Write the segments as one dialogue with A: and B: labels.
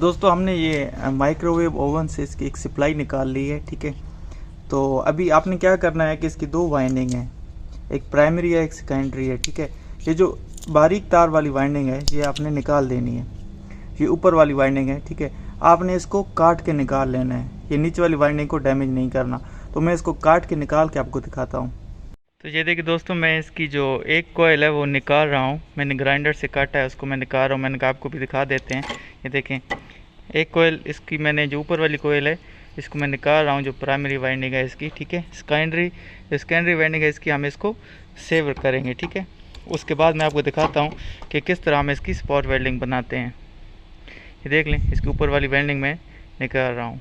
A: दोस्तों हमने ये माइक्रोवेव ओवन से इसकी एक सप्लाई निकाल ली है, ठीक है। तो अभी आपने क्या करना है कि इसकी दो वाइंडिंग है, एक प्राइमरी है एक सेकेंडरी है, ठीक है। ये जो बारीक तार वाली वाइंडिंग है ये आपने निकाल देनी है, ये ऊपर वाली वाइंडिंग है, ठीक है। आपने इसको काट के निकाल लेना है, ये नीचे वाली वाइंडिंग को डैमेज नहीं करना। तो मैं इसको काट के निकाल के आपको दिखाता हूँ। तो ये देखिए दोस्तों, मैं इसकी जो एक कोयल है वो निकाल रहा हूँ। मैंने ग्राइंडर से काटा है, उसको मैं निकाल रहा हूँ। मैंने कहा आपको भी दिखा देते हैं। ये देखें, एक कोयल इसकी मैंने जो ऊपर वाली कोयल है इसको मैं निकाल रहा हूँ, जो प्राइमरी वाइंडिंग है इसकी, ठीक है। सेकेंडरी वाइंडिंग है इसकी, हम इसको सेव करेंगे, ठीक है। उसके बाद मैं आपको दिखाता हूँ कि किस तरह हम इसकी स्पॉट वेल्डिंग बनाते हैं। ये देख लें, इसकी ऊपर वाली वेल्डिंग मैं निकाल रहा हूँ।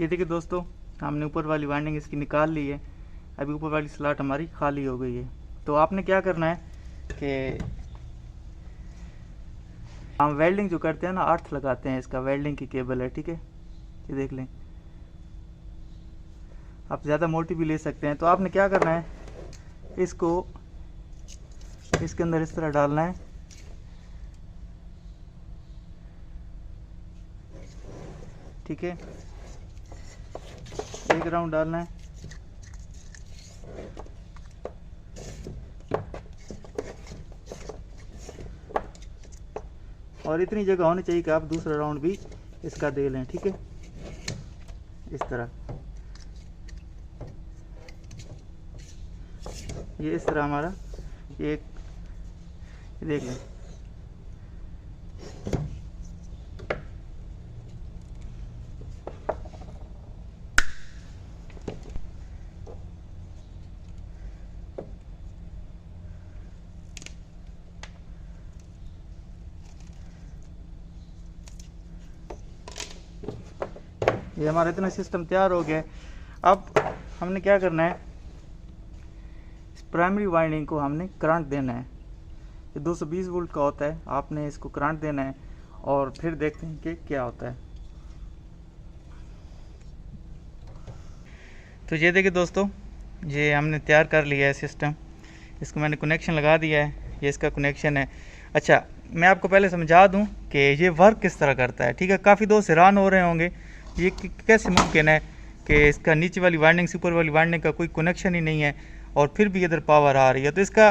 A: ये देखिए दोस्तों, हमने ऊपर वाली वाइंडिंग इसकी निकाल ली है। अभी ऊपर वाली स्लॉट हमारी खाली हो गई है। तो आपने क्या करना है कि हम वेल्डिंग जो करते हैं ना, अर्थ लगाते हैं, इसका वेल्डिंग की केबल है, ठीक है। ये देख लें, आप ज़्यादा मोटी भी ले सकते हैं। तो आपने क्या करना है, इसको इसके अंदर इस तरह डालना है, ठीक है। एक राउंड डालना है, और इतनी जगह होनी चाहिए कि आप दूसरा राउंड भी इसका दे लें, ठीक है। इस तरह, ये इस तरह हमारा एक, देख लें, ये हमारा इतना सिस्टम तैयार हो गया है। अब हमने क्या करना है, इस प्राइमरी वाइंडिंग को हमने करंट देना है। ये 220 वोल्ट का होता है, आपने इसको करंट देना है और फिर देखते हैं कि क्या होता है। तो ये देखिए दोस्तों, ये हमने तैयार कर लिया है सिस्टम। इसको मैंने कनेक्शन लगा दिया है, ये इसका कनेक्शन है। अच्छा, मैं आपको पहले समझा दूं कि ये वर्क किस तरह करता है, ठीक है। काफ़ी दोस्त हैरान हो रहे होंगे ये कैसे मुमकिन है कि इसका नीचे वाली वाइंडिंग से ऊपर वाली वाइंडिंग का कोई कनेक्शन ही नहीं है और फिर भी इधर पावर आ रही है। तो इसका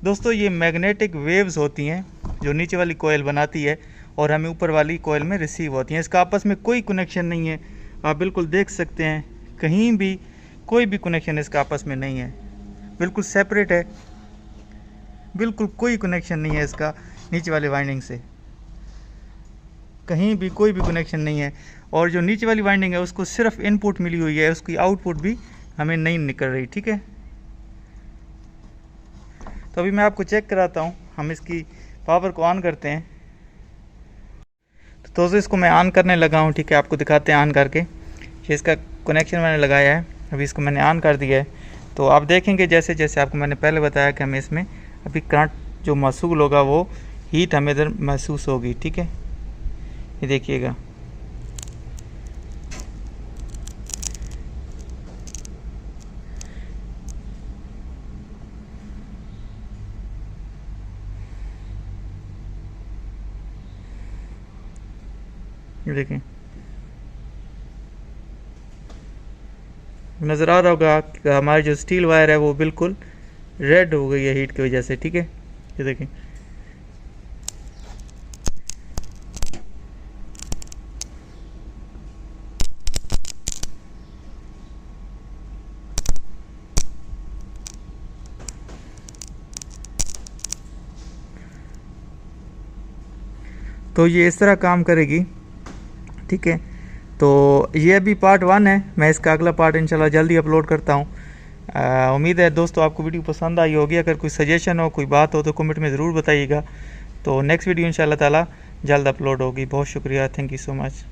A: दोस्तों, ये मैग्नेटिक वेव्स होती हैं जो नीचे वाली कोयल बनाती है और हमें ऊपर वाली कोयल में रिसीव होती हैं। इसका आपस में कोई कनेक्शन नहीं है, आप बिल्कुल देख सकते हैं, कहीं भी कोई भी कनेक्शन इसका आपस में नहीं है, बिल्कुल सेपरेट है, बिल्कुल कोई कनेक्शन नहीं है इसका नीचे वाली वाइंडिंग से, कहीं भी कोई भी कनेक्शन नहीं है। और जो नीचे वाली वाइंडिंग है उसको सिर्फ इनपुट मिली हुई है, उसकी आउटपुट भी हमें नहीं निकल रही, ठीक है। तो अभी मैं आपको चेक कराता हूँ, हम इसकी पावर को ऑन करते हैं। तो दोस्तों, इसको मैं ऑन करने लगा हूँ, ठीक है। आपको दिखाते हैं ऑन करके। ये इसका कनेक्शन मैंने लगाया है, अभी इसको मैंने ऑन कर दिया है। तो आप देखेंगे जैसे जैसे आपको मैंने पहले बताया कि हमें इसमें अभी करंट जो महसूस होगा वो हीट हमें इधर महसूस होगी, ठीक है। ये देखिएगा, ये देखें, नज़र आ रहा होगा कि हमारी जो स्टील वायर है वो बिल्कुल रेड हो गई है हीट की वजह से, ठीक है। ये देखें, तो ये इस तरह काम करेगी, ठीक है। तो ये अभी पार्ट 1 है, मैं इसका अगला पार्ट इंशाल्लाह जल्दी अपलोड करता हूँ। उम्मीद है दोस्तों आपको वीडियो पसंद आई होगी। अगर कोई सजेशन हो, कोई बात हो तो कमेंट में ज़रूर बताइएगा। तो नेक्स्ट वीडियो इंशाल्लाह ताला जल्द अपलोड होगी। बहुत शुक्रिया, थैंक यू सो मच।